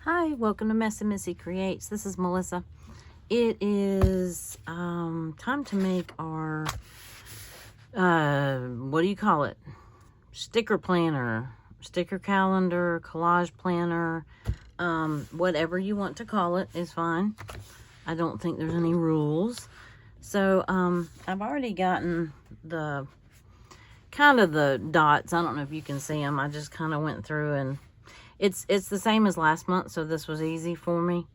Hi, welcome to Messy Missy Creates. This is Melissa. It is time to make our, what do you call it? Sticker planner, sticker calendar, collage planner, whatever you want to call it is fine. I don't think there's any rules. So, I've already gotten the, kind of the dots. I don't know if you can see them. I just kind of went through and it's the same as last month, so this was easy for me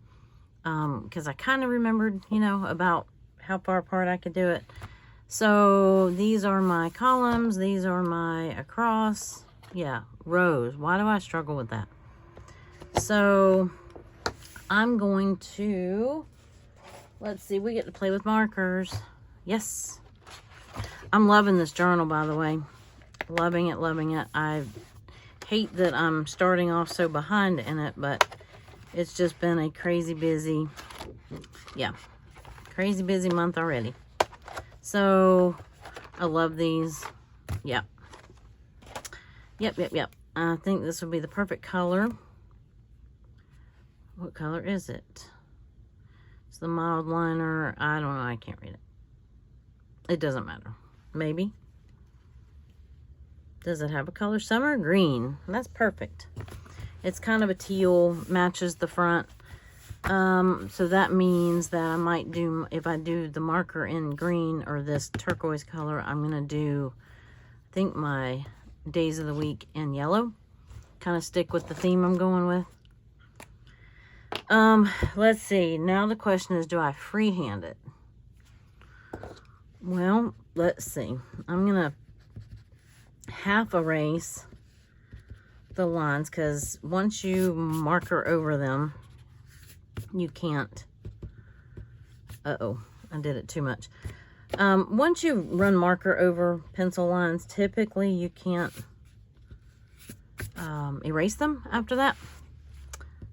because I kind of remembered, about how far apart I could do it. So these are my columns, these are my across, rows. Why do I struggle with that? So I'm going to, let's see, we get to play with markers. Yes. I'm loving this journal, by the way. Loving it, loving it. I hate that I'm starting off so behind in it, but it's just been a crazy busy month already. So I love these. Yep. I think this would be the perfect color. What color is it? It's the mild liner. I don't know, I can't read it. It doesn't matter. Maybe. Does it have a color? Summer green. That's perfect. It's kind of a teal, matches the front. So that means that I might do, if I do the marker in green or this turquoise color, I'm going to do, I think, my days of the week in yellow. Kind of stick with the theme I'm going with. Let's see. Now the question is, do I freehand it? Well, let's see. I'm going to half erase the lines because once you marker over them, you can't. Uh-oh, I did it too much. Once you run marker over pencil lines, typically you can't erase them after that.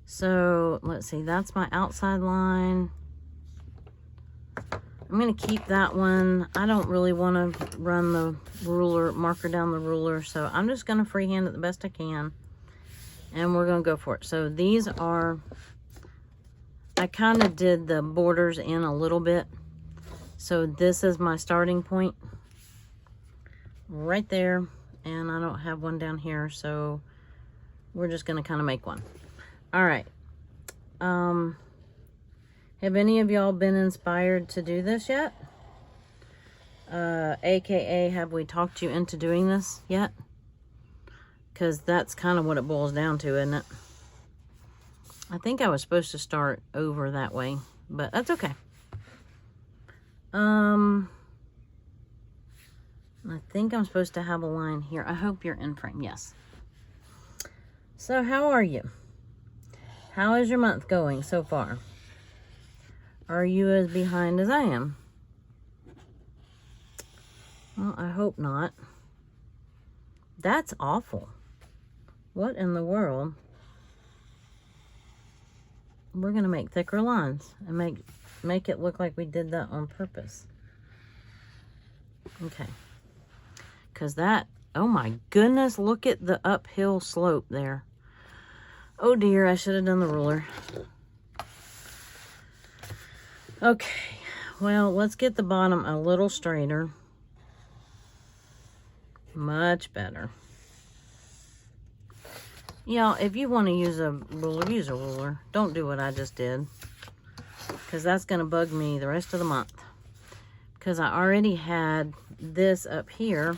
So let's see, that's my outside line. I'm going to keep that one. I don't really want to run the ruler, marker down the ruler, so I'm just going to freehand it the best I can. And we're going to go for it. So these are, I kind of did the borders in a little bit. So this is my starting point right there. And I don't have one down here, so we're just going to kind of make one. All right. Have any of y'all been inspired to do this yet? AKA, have we talked you into doing this yet? Because that's kind of what it boils down to, isn't it? I think I was supposed to start over that way, but that's okay. I think I'm supposed to have a line here. I hope you're in frame. Yes. So how are you? How is your month going so far? Are you as behind as I am? Well, I hope not. That's awful. What in the world? We're going to make thicker lines and make it look like we did that on purpose. Okay. Because that, oh my goodness, look at the uphill slope there. Oh dear, I should have done the ruler. Okay, well, let's get the bottom a little straighter. Much better. If you want to use a ruler, use a ruler. Don't do what I just did, because that's going to bug me the rest of the month. Because I already had this up here.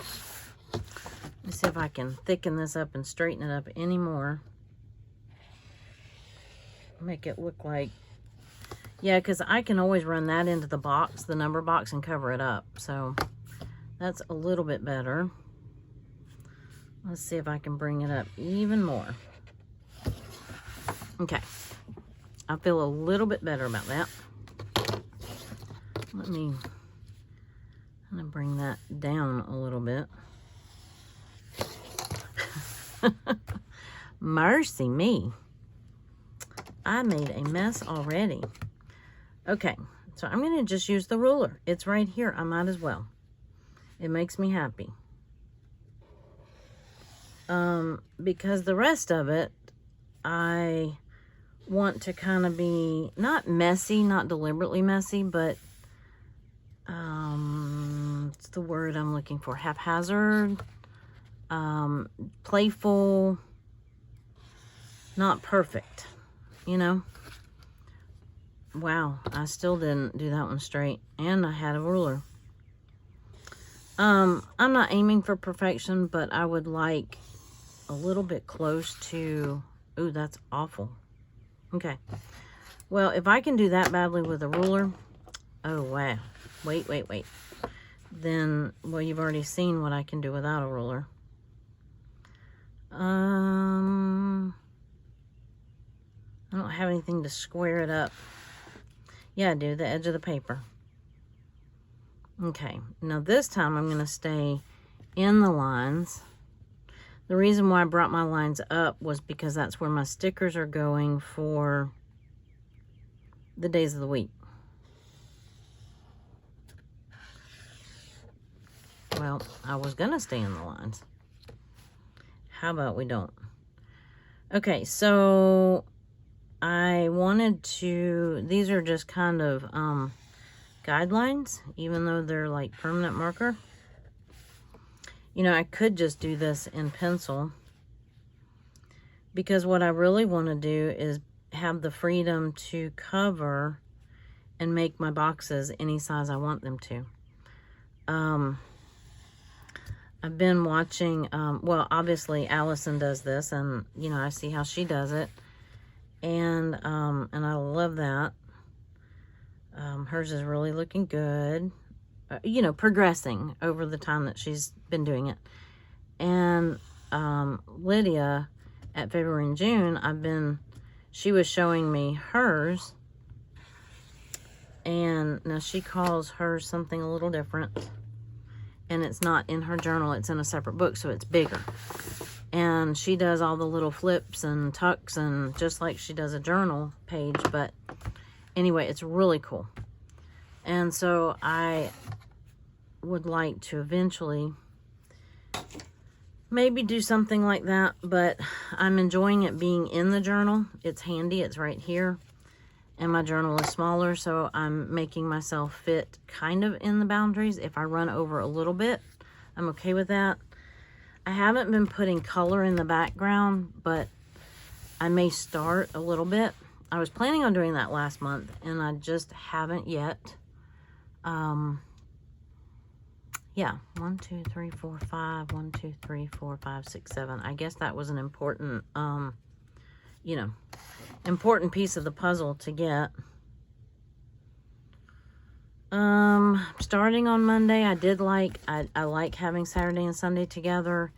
Let's see if I can thicken this up and straighten it up anymore. Make it look like, yeah, because I can always run that into the box, the number box, and cover it up. So that's a little bit better. Let's see if I can bring it up even more. Okay. I feel a little bit better about that. Let me kind of bring that down a little bit. Mercy me. I made a mess already. Okay, so I'm going to just use the ruler. It's right here. I might as well. It makes me happy. Because the rest of it, I want to kind of be not messy, not deliberately messy, but what's the word I'm looking for? Haphazard, playful, not perfect, you know? Wow, I still didn't do that one straight, and I had a ruler. I'm not aiming for perfection, but I would like a little bit close to, ooh, that's awful. Okay, well, if I can do that badly with a ruler, oh, wow. Wait. Then, well, you've already seen what I can do without a ruler. I don't have anything to square it up. Yeah, I do, the edge of the paper. Okay, now this time I'm going to stay in the lines. The reason why I brought my lines up was because that's where my stickers are going for the days of the week. Well, I was going to stay in the lines. How about we don't? Okay, so I wanted to, these are just kind of guidelines, even though they're like permanent marker. You know, I could just do this in pencil, because what I really want to do is have the freedom to cover and make my boxes any size I want them to. I've been watching, well, obviously Allison does this, and, you know, I see how she does it. And I love that. Hers is really looking good. You know, progressing over the time that she's been doing it. And Lydia, at February and June, she was showing me hers. And now she calls hers something a little different. And it's not in her journal, it's in a separate book, so it's bigger. And she does all the little flips and tucks, and just like she does a journal page, but anyway, it's really cool. And so I would like to eventually maybe do something like that, but I'm enjoying it being in the journal. It's handy, it's right here. And my journal is smaller, so I'm making myself fit kind of in the boundaries. If I run over a little bit, I'm okay with that. I haven't been putting color in the background, but I may start a little bit. I was planning on doing that last month, and I just haven't yet. Yeah, 1, 2, 3, 4, 5, 1, 2, 3, 4, 5, 6, 7. I guess that was an important, you know, important piece of the puzzle to get. Starting on Monday, I like having Saturday and Sunday together.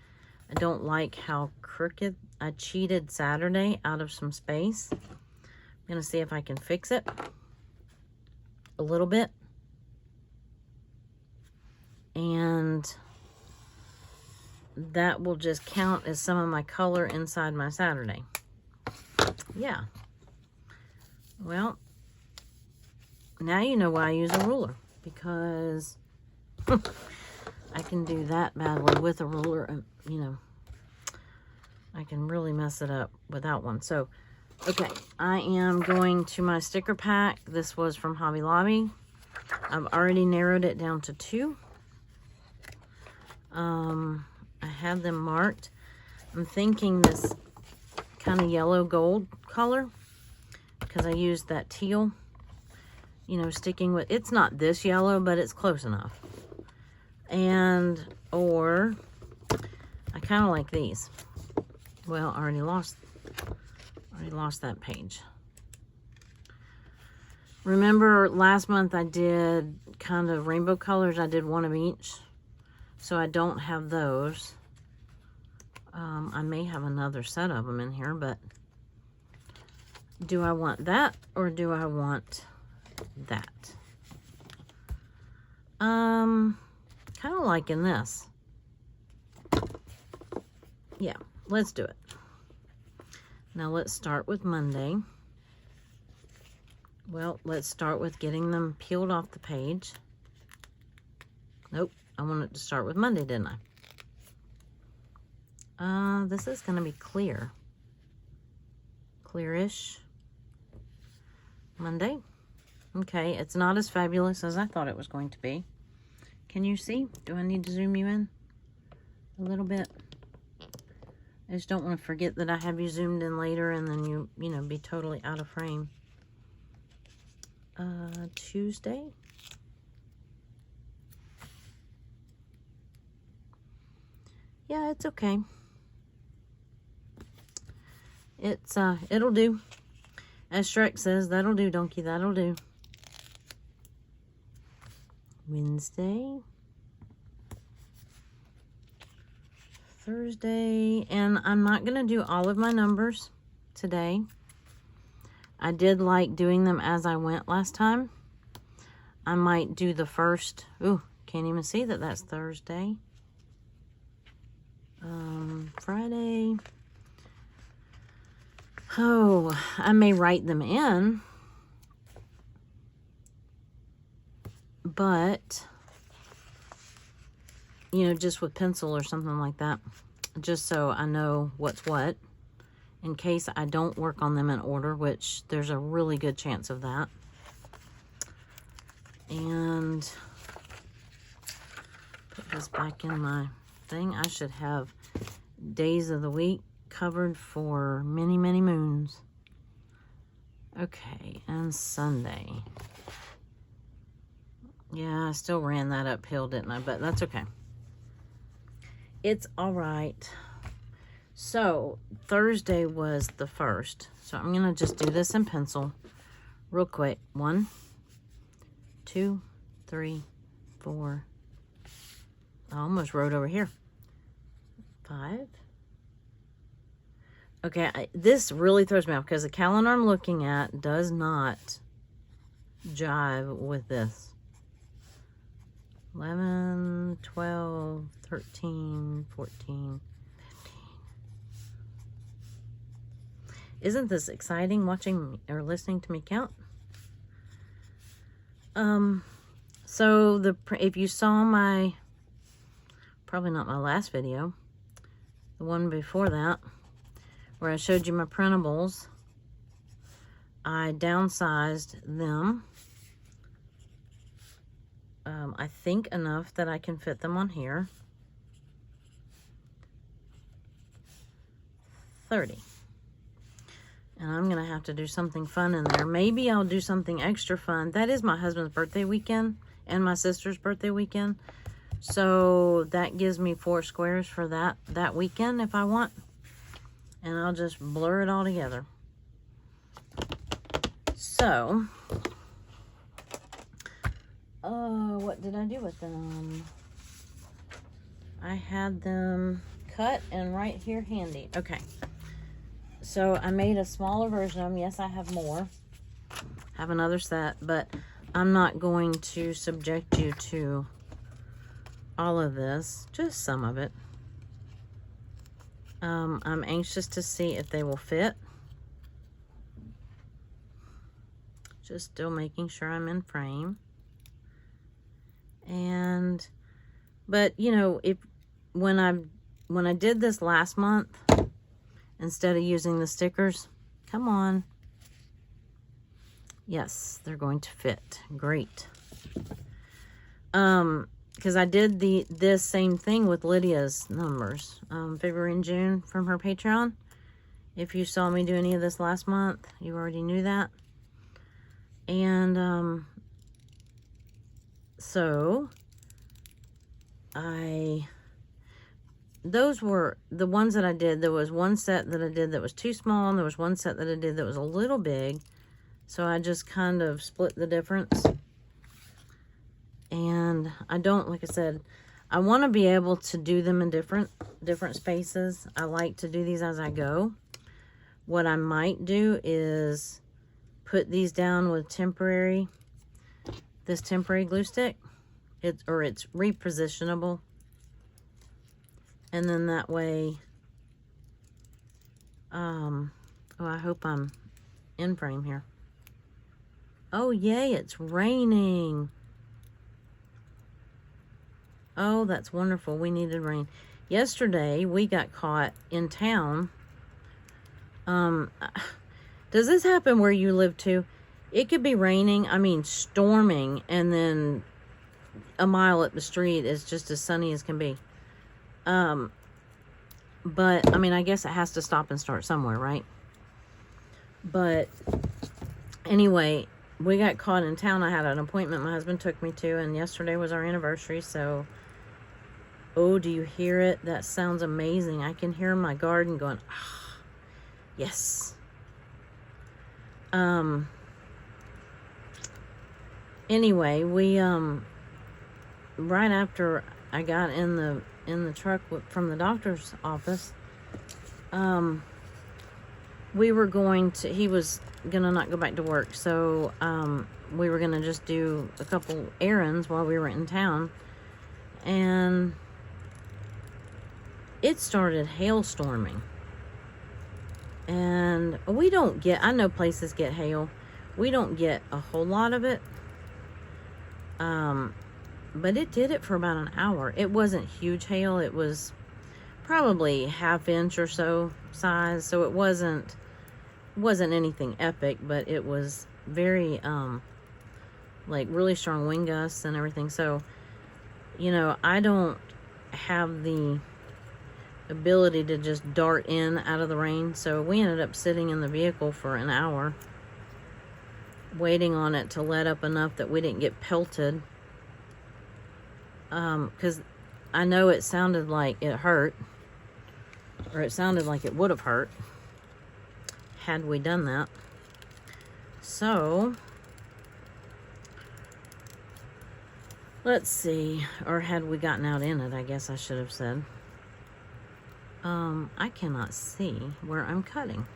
I don't like how crooked I cheated Saturday out of some space. I'm gonna see if I can fix it a little bit. And that will just count as some of my color inside my Saturday. Yeah. Well, now you know why I use a ruler, because I can do that badly with a ruler, and, you know, I can really mess it up without one. So, okay, I am going to my sticker pack. This was from Hobby Lobby. I've already narrowed it down to 2. I have them marked. I'm thinking this kind of yellow gold color, because I used that teal, you know, sticking with, it's not this yellow, but it's close enough. And, or, I kind of like these. Well, I already lost that page. Remember last month I did kind of rainbow colors. I did one of each. So I don't have those. I may have another set of them in here, but do I want that or do I want that? Kind of liking this. Yeah, let's do it. Now let's start with Monday. Well, let's start with getting them peeled off the page. Nope, I wanted to start with Monday, didn't I? This is going to be clear. Clearish. Monday. Okay, it's not as fabulous as I thought it was going to be. Can you see? Do I need to zoom you in a little bit? I just don't want to forget that I have you zoomed in later and then you know, be totally out of frame. Tuesday. Yeah, it's okay. It'll do. As Shrek says, that'll do, donkey, that'll do. Wednesday. Thursday. And I'm not going to do all of my numbers today. I did like doing them as I went last time. I might do the first. Ooh, can't even see that that's Thursday. Friday. Oh, I may write them in. But, you know, just with pencil or something like that. Just so I know what's what. In case I don't work on them in order, which there's a really good chance of that. And put this back in my thing. I should have days of the week covered for many, many moons. Okay, and Sunday. Yeah, I still ran that uphill, didn't I? But that's okay. It's all right. So, Thursday was the first. So, I'm going to just do this in pencil real quick. 1, 2, 3, 4. I almost wrote over here. 5. Okay, this really throws me off because the calendar I'm looking at does not jive with this. 11, 12, 13, 14, 15. Isn't this exciting watching or listening to me count? So if you saw my, probably not my last video, the one before that, where I showed you my printables, I downsized them. I think enough that I can fit them on here. 30. And I'm going to have to do something fun in there. Maybe I'll do something extra fun. That is my husband's birthday weekend and my sister's birthday weekend. So that gives me 4 squares for that weekend if I want. And I'll just blur it all together. So, what did I do with them? I had them cut and right here handy. Okay. So I made a smaller version of them. Yes, I have more. Have another set, but I'm not going to subject you to all of this, just some of it. I'm anxious to see if they will fit. Just still making sure I'm in frame. But you know, when I did this last month, instead of using the stickers, come on. Yes, they're going to fit. Great. Because I did this same thing with Lydia's numbers, February and June from her Patreon. If you saw me do any of this last month, you already knew that. And so those were the ones that I did. There was one set that I did that was too small, and there was one set that I did that was a little big. So I just kind of split the difference. And I don't, like I said, I want to be able to do them in different spaces. I like to do these as I go. What I might do is put these down with this temporary glue stick. It's repositionable. And then that way, oh, I hope I'm in frame here. Oh, yay, it's raining. Oh, that's wonderful. We needed rain. Yesterday, we got caught in town. Does this happen where you live too? It could be raining, I mean storming, and then a mile up the street is just as sunny as can be. But I mean, I guess it has to stop and start somewhere, right? But anyway, we got caught in town. I had an appointment my husband took me to, and yesterday was our anniversary. So, oh, do you hear it? That sounds amazing. I can hear my garden going, ah, yes. Anyway, we right after I got in the truck from the doctor's office, we were going to, he was gonna not go back to work, so we were gonna just do a couple errands while we were in town, and it started hailstorming. And we don't get, I know places get hail, we don't get a whole lot of it, but it did it for about an hour. It wasn't huge hail, it was probably ½ inch or so size, so it wasn't anything epic, but it was very like really strong wind gusts and everything. So, you know, I don't have the ability to just dart in out of the rain, so we ended up sitting in the vehicle for an hour waiting on it to let up enough that we didn't get pelted, because I know it sounded like it hurt, or it sounded like it would have hurt had we done that. So let's see, or had we gotten out in it, I guess I should have said. I cannot see where I'm cutting.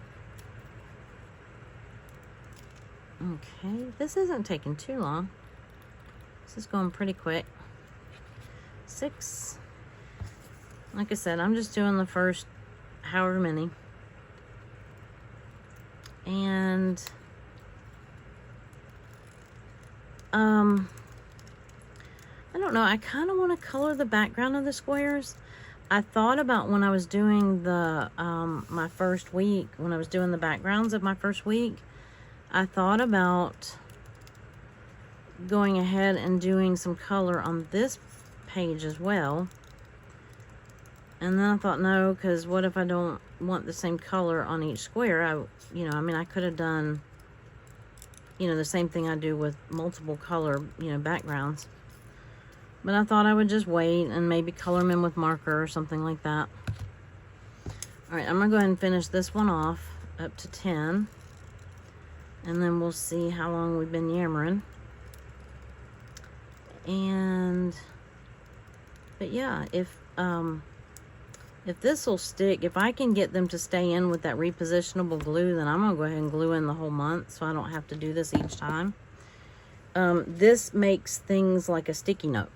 Okay, this isn't taking too long. This is going pretty quick. 6. Like I said, I'm just doing the first however many. And I don't know, I kind of want to color the background of the squares. I thought about when I was doing the my first week, when I was doing the backgrounds of my first week, I thought about going ahead and doing some color on this page as well. And then I thought, no, because what if I don't want the same color on each square? I mean, I could have done, the same thing I do with multiple color, backgrounds. But I thought I would just wait and maybe color them in with marker or something like that. All right, I'm going to go ahead and finish this one off up to 10. And then we'll see how long we've been yammering. But yeah, if this will stick, if I can get them to stay in with that repositionable glue, then I'm going to go ahead and glue in the whole month so I don't have to do this each time. This makes things like a sticky note.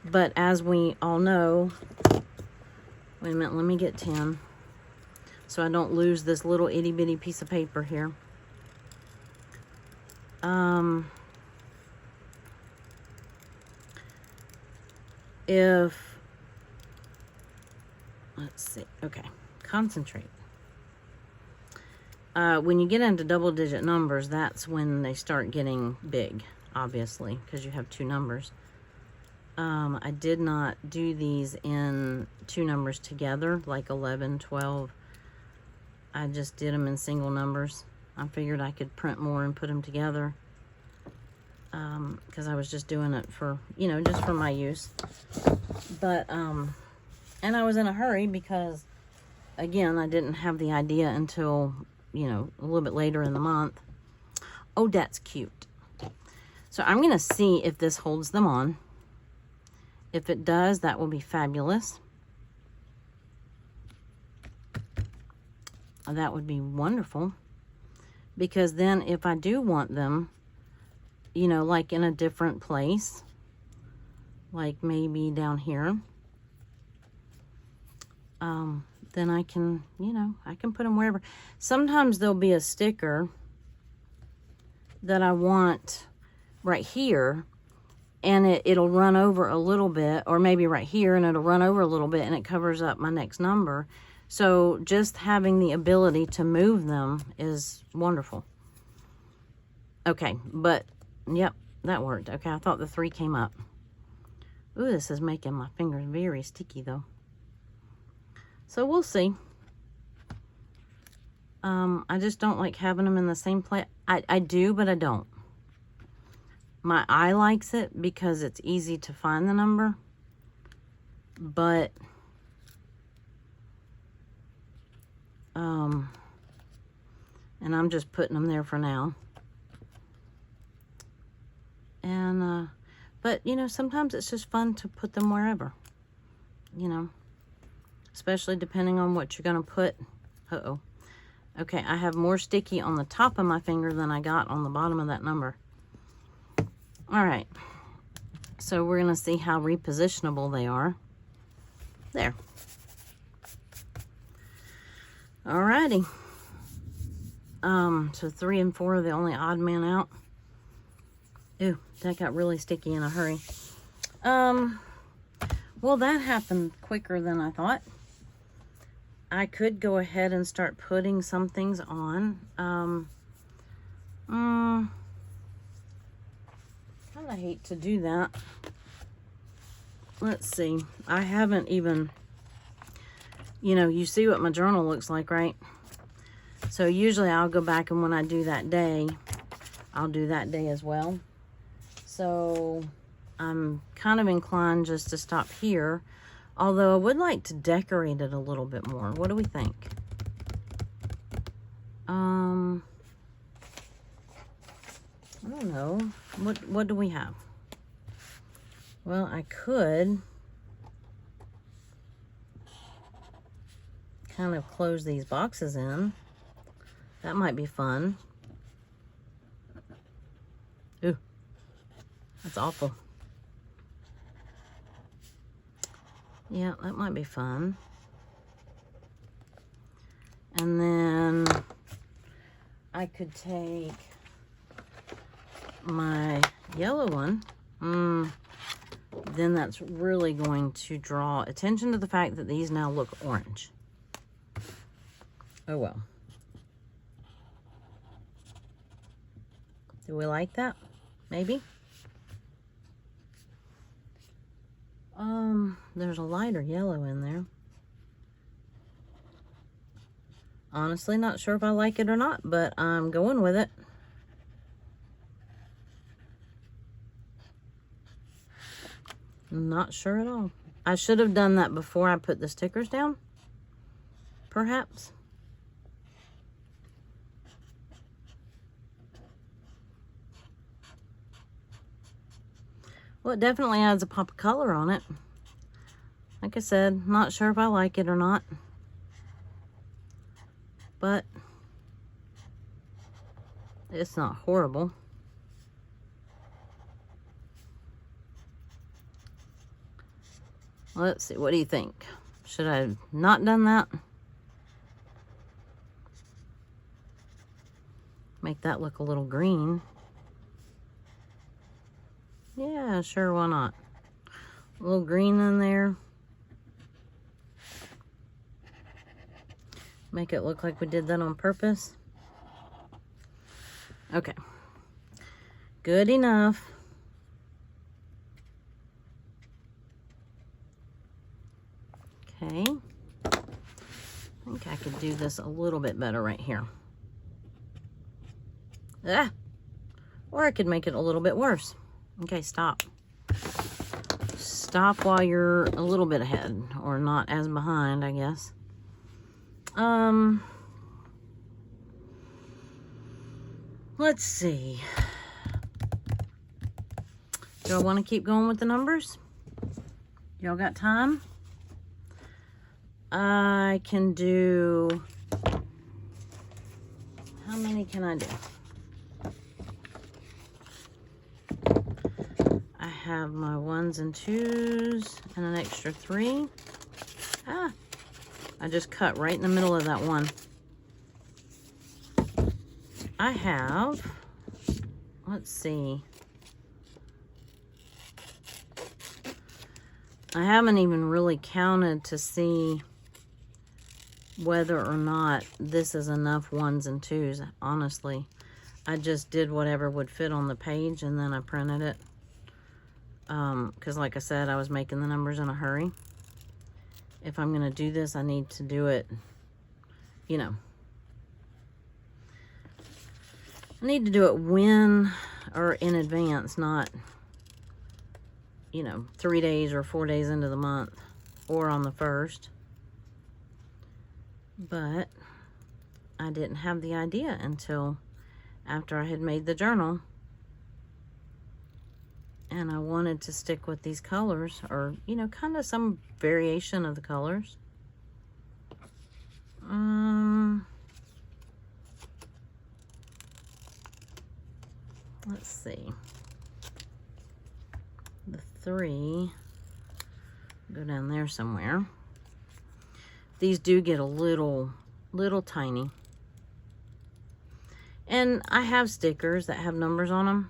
But as we all know, wait a minute, let me get 10 so I don't lose this little itty bitty piece of paper here. Let's see, okay, concentrate. When you get into double digit numbers, that's when they start getting big, obviously, because you have 2 numbers. I did not do these in 2 numbers together, like 11, 12. I just did them in single numbers. I figured I could print more and put them together, because I was just doing it for, just for my use. But, and I was in a hurry because, again, I didn't have the idea until, a little bit later in the month. Oh, that's cute. So I'm going to see if this holds them on. If it does, that will be fabulous. That would be wonderful. Because then if I do want them, like in a different place, like maybe down here, then I can, I can put them wherever. Sometimes there'll be a sticker that I want right here, and it'll run over a little bit, or maybe right here, and it'll run over a little bit, and it covers up my next number. So just having the ability to move them is wonderful. Okay, but, yep, that worked. Okay, I thought the 3 came up. Ooh, this is making my fingers very sticky, though. So we'll see. I just don't like having them in the same place. I do, but I don't. My eye likes it because it's easy to find the number. But, and I'm just putting them there for now. And, but, you know, sometimes it's just fun to put them wherever, you know, especially depending on what you're going to put. Uh-oh. Okay, I have more sticky on the top of my finger than I got on the bottom of that number. All right, so we're going to see how repositionable they are. There. All righty. So 3 and 4 are the only odd man out. Ooh, that got really sticky in a hurry. Well, that happened quicker than I thought. I could go ahead and start putting some things on. Kind of hate to do that. Let's see. I haven't even, you know, you see what my journal looks like, right? So usually I'll go back, and when I do that day, I'll do that day as well. So I'm kind of inclined just to stop here. Although I would like to decorate it a little bit more. What do we think? I don't know. What do we have? Well, I could kind of close these boxes in. That might be fun. Ooh, that's awful. Yeah, that might be fun. And then I could take my yellow one. Then that's really going to draw attention to the fact that these now look orange. Oh well. Do we like that? Maybe? There's a lighter yellow in there. Honestly, not sure if I like it or not, but I'm going with it. Not sure at all. I should have done that before I put the stickers down, perhaps. Well, it definitely adds a pop of color on it. Like I said, not sure if I like it or not. But it's not horrible. Let's see, what do you think? Should I have not done that? Make that look a little green. Yeah, sure, why not? A little green in there. Make it look like we did that on purpose. Okay. Good enough. Okay. I think I could do this a little bit better right here. Ah! Or I could make it a little bit worse. Okay, stop. Stop while you're a little bit ahead, or not as behind, I guess. Let's see. Do I want to keep going with the numbers? Y'all got time? I can do... How many can I do? I have my 1s and 2s and an extra 3. Ah! I just cut right in the middle of that one. I have, let's see. I haven't even really counted to see whether or not this is enough 1s and 2s, honestly. I just did whatever would fit on the page, and then I printed it. Because like I said, I was making the numbers in a hurry. If I'm going to do this, I need to do it, you know. I need to do it when or in advance, not, you know, 3 days or 4 days into the month or on the 1st. But I didn't have the idea until after I had made the journal. And I wanted to stick with these colors, or, you know, kind of some variation of the colors. Let's see. The 3, go down there somewhere. These do get a little tiny. And I have stickers that have numbers on them.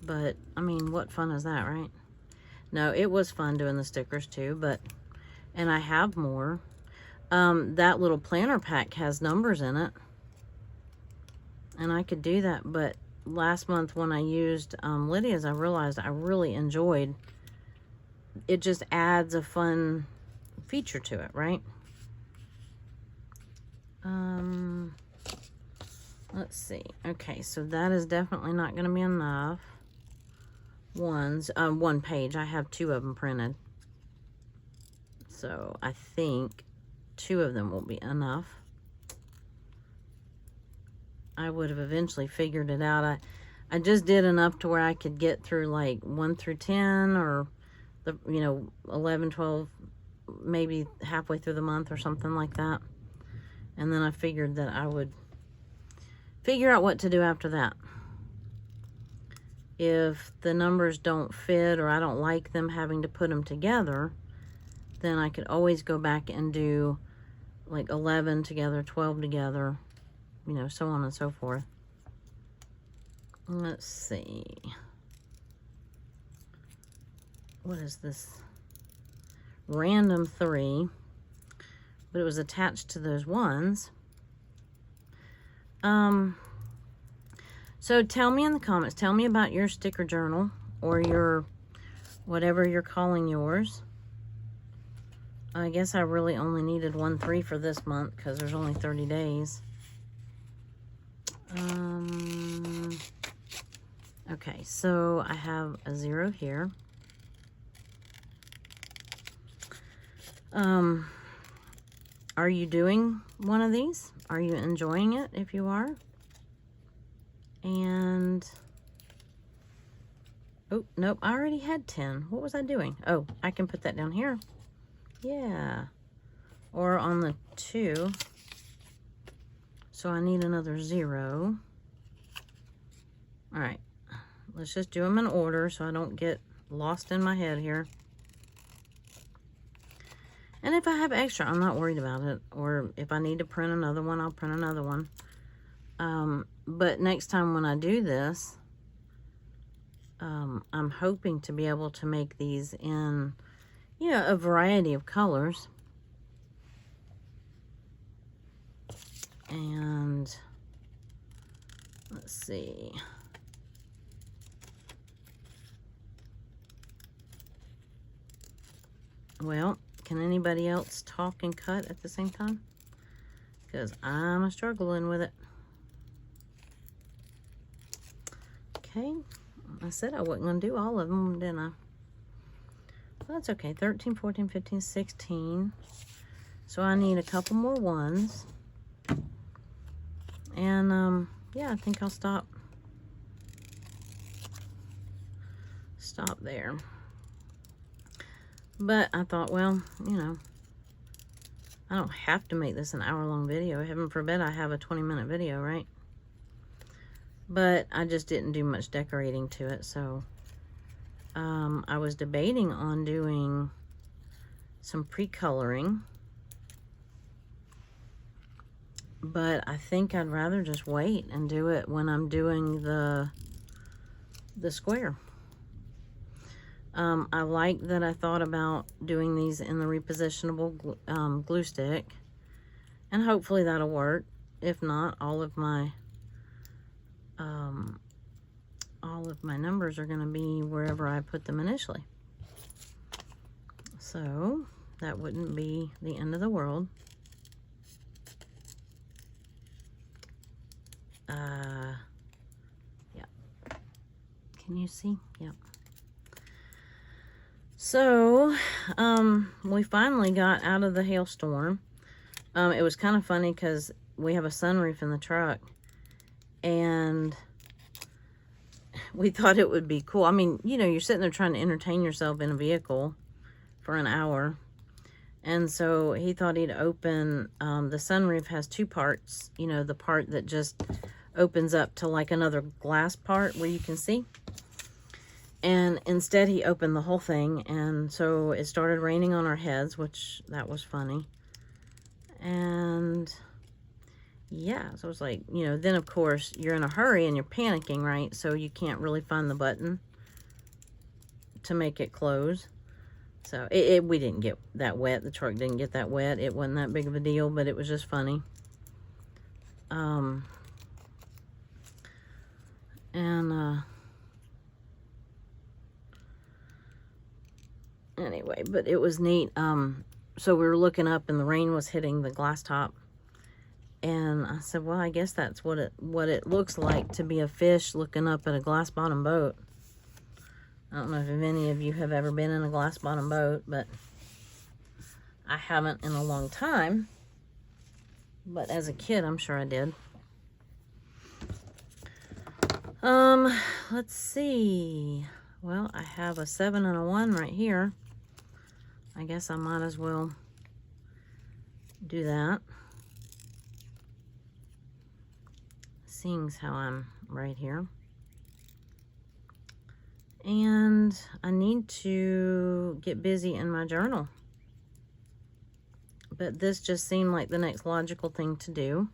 But, I mean, what fun is that, right? No, it was fun doing the stickers too, but, and I have more. That little planner pack has numbers in it. And I could do that, but last month when I used Lydia's, I realized I really enjoyed. It just adds a fun feature to it, right? Let's see. Okay, so that is definitely not going to be enough. One page. I have 2 of them printed. So I think 2 of them will be enough. I would have eventually figured it out. I just did enough to where I could get through like 1 through 10, or the, you know, 11, 12, maybe halfway through the month or something like that. And then I figured that I would figure out what to do after that. If the numbers don't fit, or I don't like them having to put them together, then I could always go back and do like 11 together, 12 together, you know, so on and so forth. Let's see. What is this? Random 3. But it was attached to those ones. So tell me in the comments, tell me about your sticker journal, or your, whatever you're calling yours. I guess I really only needed 1 3 for this month, because there's only 30 days. Okay, so I have a 0 here. Are you doing one of these? Are you enjoying it if you are? And, oh, nope, I already had 10. What was I doing? Oh, I can put that down here. Yeah. Or on the 2. So I need another 0. All right. Let's just do them in order so I don't get lost in my head here. And if I have extra, I'm not worried about it. Or if I need to print another one, I'll print another one. But next time when I do this, I'm hoping to be able to make these in, you know, a variety of colors. And let's see. Well, can anybody else talk and cut at the same time? Because I'm struggling with it. Okay, I said I wasn't going to do all of them, didn't I? Well, that's okay. 13, 14, 15, 16. So I need a couple more ones. And, yeah, I think I'll stop there. But I thought, well, you know, I don't have to make this an hour-long video. Heaven forbid I have a 20-minute video, right? But I just didn't do much decorating to it, so I was debating on doing some pre-coloring. But I think I'd rather just wait and do it when I'm doing the square. I like that I thought about doing these in the repositionable glue stick. And hopefully that'll work. If not, all of my all of my numbers are going to be wherever I put them initially. So that wouldn't be the end of the world. Yeah. Can you see? Yep. So, we finally got out of the hailstorm. It was kind of funny because we have a sunroof in the truck, and we thought it would be cool. I mean, you know, you're sitting there trying to entertain yourself in a vehicle for an hour. And so he thought he'd open, the sunroof has two parts, you know, the part that just opens up to like another glass part where you can see. And instead he opened the whole thing, and so it started raining on our heads, which that was funny. And yeah, so it was like, you know, then of course you're in a hurry and you're panicking, right? So you can't really find the button to make it close. So we didn't get that wet. The truck didn't get that wet. It wasn't that big of a deal, but it was just funny. Anyway, but it was neat. So we were looking up and the rain was hitting the glass top. And I said, well, I guess that's what it looks like to be a fish looking up at a glass bottom boat. I don't know if any of you have ever been in a glass bottom boat, but I haven't in a long time. But as a kid, I'm sure I did. Let's see. Well, I have a 7 and a 1 right here. I guess I might as well do that. Seeing as how I'm right here. And I need to get busy in my journal. But this just seemed like the next logical thing to do.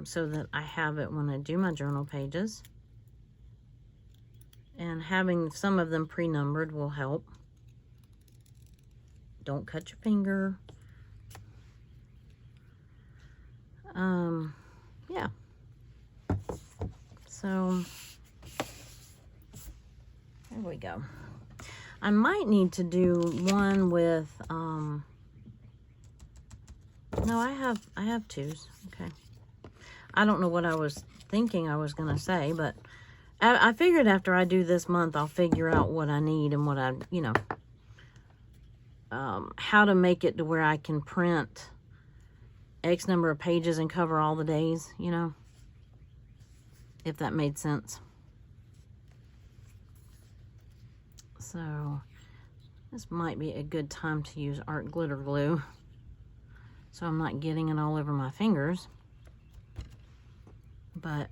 So that I have it when I do my journal pages. And having some of them pre-numbered will help. Don't cut your finger. Yeah. So, there we go. I might need to do one with, no, I have twos. Okay. I don't know what I was thinking I was going to say, but I figured after I do this month, I'll figure out what I need and what I, you know, how to make it to where I can print X number of pages and cover all the days, you know, if that made sense. So this might be a good time to use art glitter glue so I'm not getting it all over my fingers. But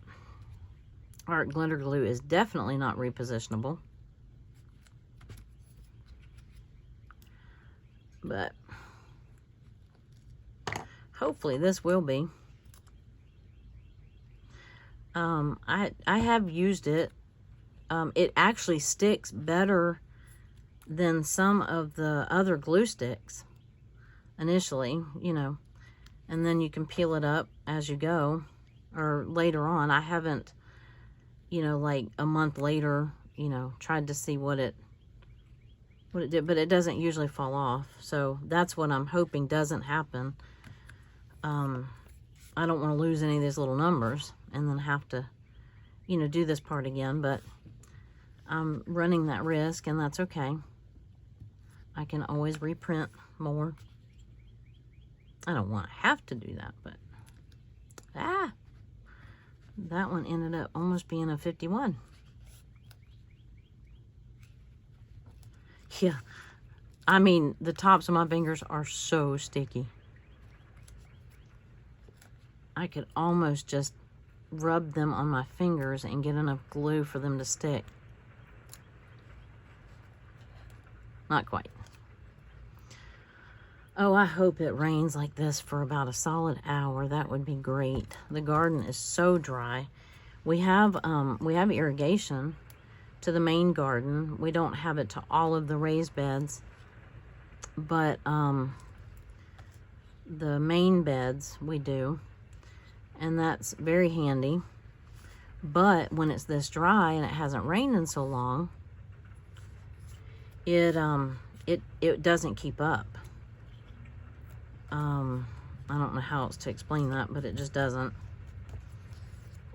art glitter glue is definitely not repositionable. But hopefully this will be. I have used it. It actually sticks better than some of the other glue sticks initially, you know, and then you can peel it up as you go or later on. I haven't, you know, like a month later, you know, tried to see what it did, but it doesn't usually fall off. So that's what I'm hoping doesn't happen. I don't want to lose any of these little numbers and then have to, you know, do this part again, but I'm running that risk, and that's okay. I can always reprint more. I don't want to have to do that, but that one ended up almost being a 51. Yeah, I mean, the tops of my fingers are so sticky. I could almost just rub them on my fingers and get enough glue for them to stick. Not quite. Oh, I hope it rains like this for about a solid hour. That would be great. The garden is so dry. We have irrigation to the main garden. We don't have it to all of the raised beds, but the main beds we do. and that's very handy. But when it's this dry and it hasn't rained in so long, it doesn't keep up. I don't know how else to explain that, but it just doesn't.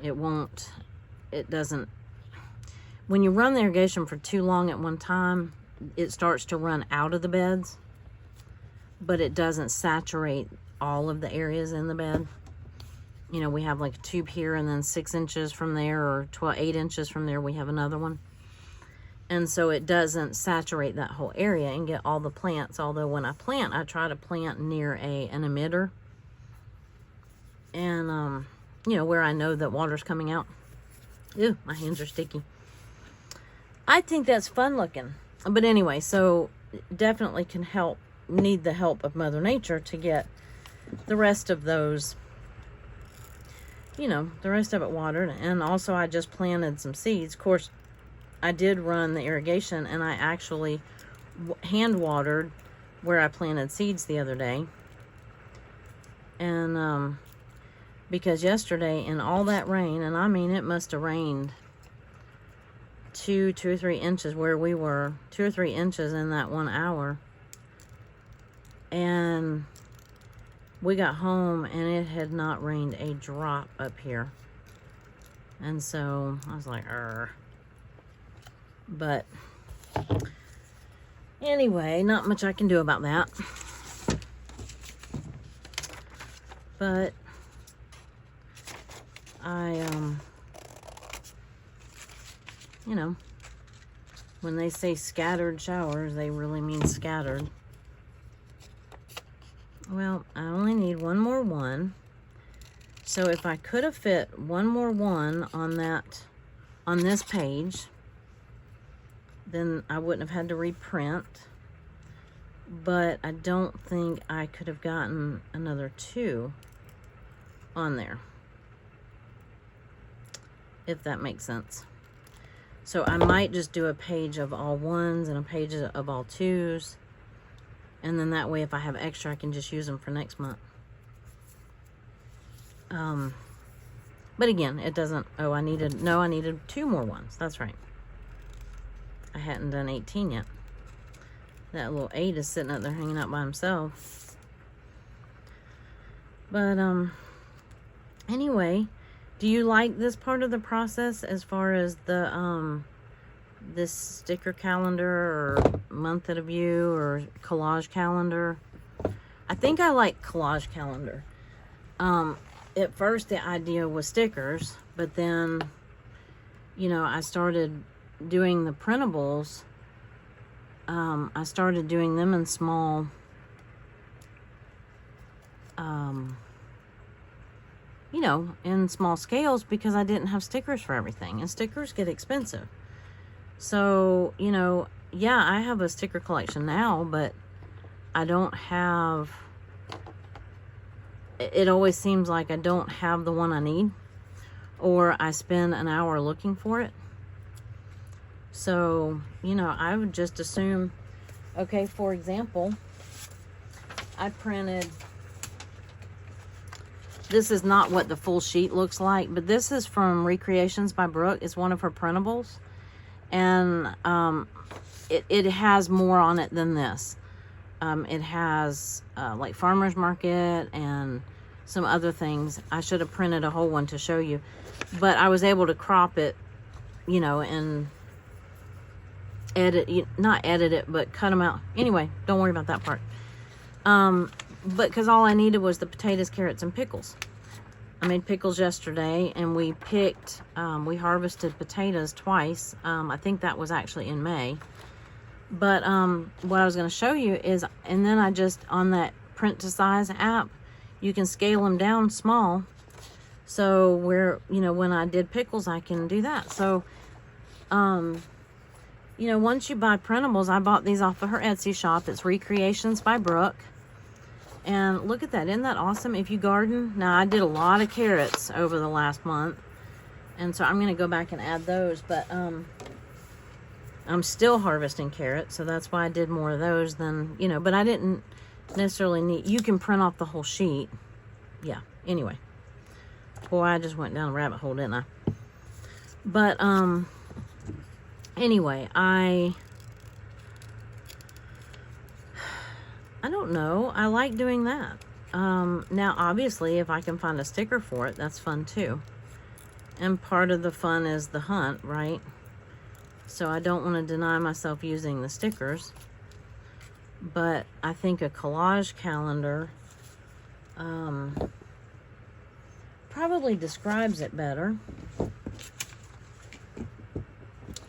It doesn't. When you run the irrigation for too long at one time, it starts to run out of the beds, but it doesn't saturate all of the areas in the bed. You know, we have like a tube here, and then 6 inches from there, or 8 inches from there, we have another one. And so it doesn't saturate that whole area and get all the plants. Although when I plant, I try to plant near an emitter. And, you know, where I know that water's coming out. Ew, my hands are sticky. I think that's fun looking. But anyway, so definitely can need the help of Mother Nature to get the rest of those, you know, the rest of it watered. And also I just planted some seeds. Of course, I did run the irrigation, and I actually hand watered where I planted seeds the other day. And because yesterday in all that rain, and I mean it must have rained 2 or 3 inches where we were, 2 or 3 inches in that 1 hour. And we got home and it had not rained a drop up here. And so I was like, but anyway, not much I can do about that. But you know, when they say scattered showers, they really mean scattered. Well, I only need one more one. So if I could have fit one more one on this page, then I wouldn't have had to reprint. But I don't think I could have gotten another 2 on there, if that makes sense. So I might just do a page of all 1s and a page of all 2s. And then that way, if I have extra, I can just use them for next month. But again, it doesn't, I needed 2 more ones. That's right. I hadn't done 18 yet. That little 8 is sitting up there hanging out by himself. But, anyway, do you like this part of the process as far as the, this sticker calendar or month at a view or collage calendar? I think I like collage calendar. At first the idea was stickers, but then, you know, I started doing the printables. I started doing them in small, you know, in small scales because I didn't have stickers for everything, and stickers get expensive. So, you know, yeah, I have a sticker collection now, but I don't have, it always seems like I don't have the one I need, or I spend an hour looking for it. So, you know, I would just assume, okay, for example, I printed, this is not what the full sheet looks like, but this is from Recreations by Brooke. It's one of her printables. And it has more on it than this. It has like farmer's market and some other things. I should have printed a whole one to show you, but I was able to crop it, you know, and not edit it, but cut them out. Anyway, don't worry about that part. But because all I needed was the potatoes, carrots, and pickles. I made pickles yesterday, and we picked, we harvested potatoes twice. I think that was actually in May. But what I was going to show you is, and then I just, on that print to size app, you can scale them down small. So where, you know, when I did pickles, I can do that. So, you know, once you buy printables, I bought these off of her Etsy shop. It's Recreations by Brooke. And look at that. Isn't that awesome? If you garden. Now, I did a lot of carrots over the last month. And so I'm going to go back and add those. But I'm still harvesting carrots. So that's why I did more of those than, you know. But I didn't necessarily need. You can print off the whole sheet. Yeah. Anyway. Boy, I just went down a rabbit hole, didn't I? But, anyway, I don't know. I like doing that. Now, obviously, if I can find a sticker for it, that's fun too. And part of the fun is the hunt, right? So I don't want to deny myself using the stickers. But I think a collage calendar probably describes it better.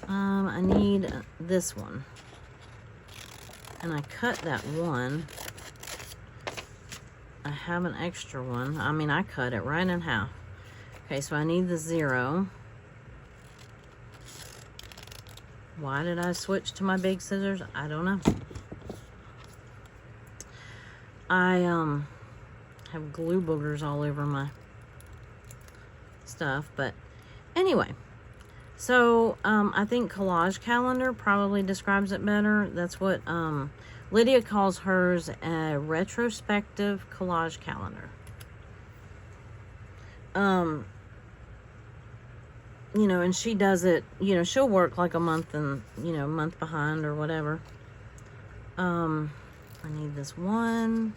I need this one. And I cut that one. I have an extra one. I mean, I cut it right in half. Okay, so I need the 0. Why did I switch to my big scissors? I don't know. I have glue boogers all over my stuff, but anyway. So, I think collage calendar probably describes it better. That's what, Lydia calls hers a retrospective collage calendar. You know, and she does it, you know, she'll work like a month and, you know, a month behind or whatever. I need this one.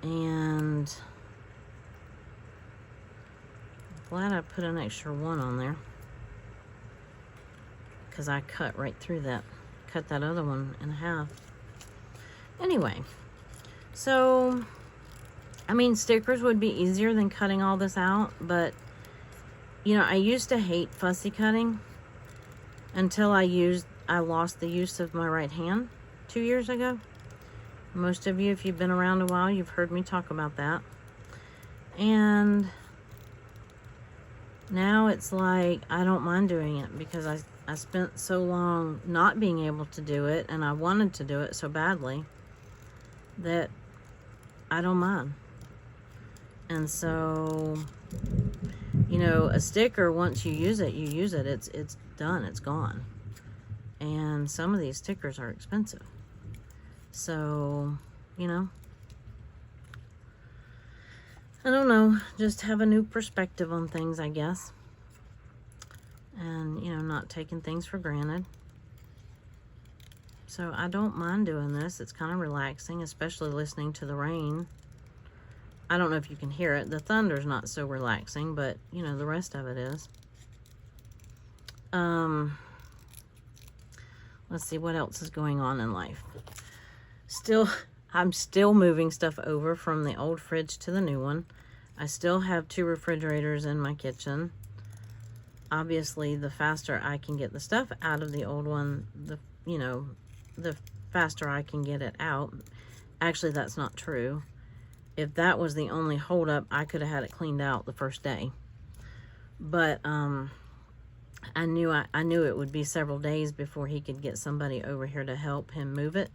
And I'm glad I put an extra one on there, because I cut right through that, cut that other one in half. Anyway, so, I mean, stickers would be easier than cutting all this out, but, you know, I used to hate fussy cutting until I lost the use of my right hand 2 years ago. Most of you, if you've been around a while, you've heard me talk about that. And now it's like, I don't mind doing it, because I spent so long not being able to do it, and I wanted to do it so badly that I don't mind. And so, you know, a sticker, once you use it, you use it. It's done. It's gone. And some of these stickers are expensive. So, you know, I don't know, just have a new perspective on things, I guess. And, you know, not taking things for granted. So I don't mind doing this. It's kind of relaxing, especially listening to the rain. I don't know if you can hear it. The thunder's not so relaxing, but, you know, the rest of it is. Let's see what else is going on in life. I'm still moving stuff over from the old fridge to the new one. I still have 2 refrigerators in my kitchen. Obviously, the faster I can get the stuff out of the old one, the faster I can get it out. Actually, that's not true. If that was the only holdup, I could have had it cleaned out the first day. But I knew it would be several days before he could get somebody over here to help him move it.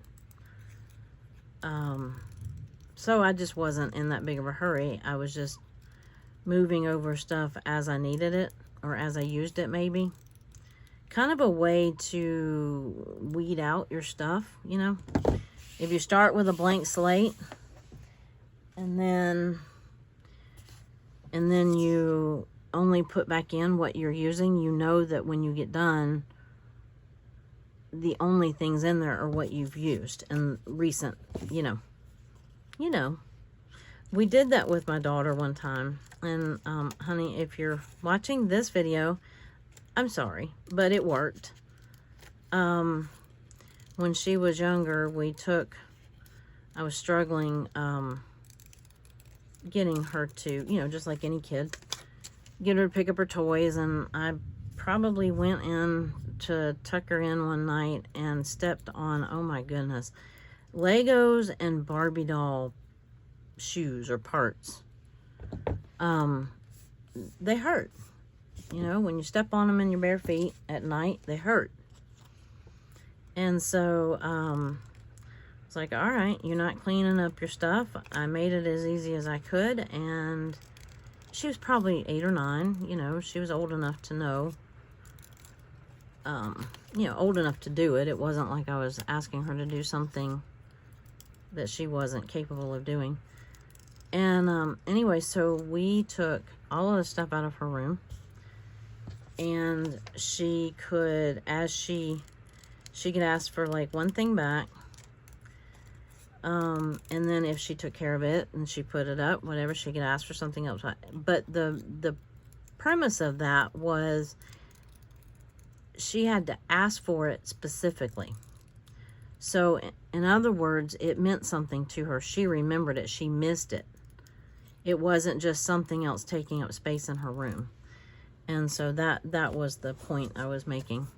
So I just wasn't in that big of a hurry. I was just moving over stuff as I needed it, or as I used it, maybe. Kind of a way to weed out your stuff, you know. If you start with a blank slate, and then you only put back in what you're using, you know that when you get done, the only things in there are what you've used and recent, you know. We did that with my daughter one time. And, honey, if you're watching this video, I'm sorry, but it worked. When she was younger, I was struggling, getting her to, you know, just like any kid, get her to pick up her toys. And I probably went in to tuck her in one night and stepped on, oh my goodness, Legos and Barbie doll shoes or parts. They hurt. You know, when you step on them in your bare feet at night, they hurt. And so, it's like, all right, you're not cleaning up your stuff. I made it as easy as I could, and she was probably 8 or 9, you know, she was old enough to know, you know, old enough to do it. It wasn't like I was asking her to do something that she wasn't capable of doing. And anyway, so we took all of the stuff out of her room, and she could, as she could ask for like one thing back, and then if she took care of it and she put it up, whatever, she could ask for something else. But the premise of that was she had to ask for it specifically. So in other words, it meant something to her. She remembered it. She missed it. It wasn't just something else taking up space in her room. And so that was the point I was making.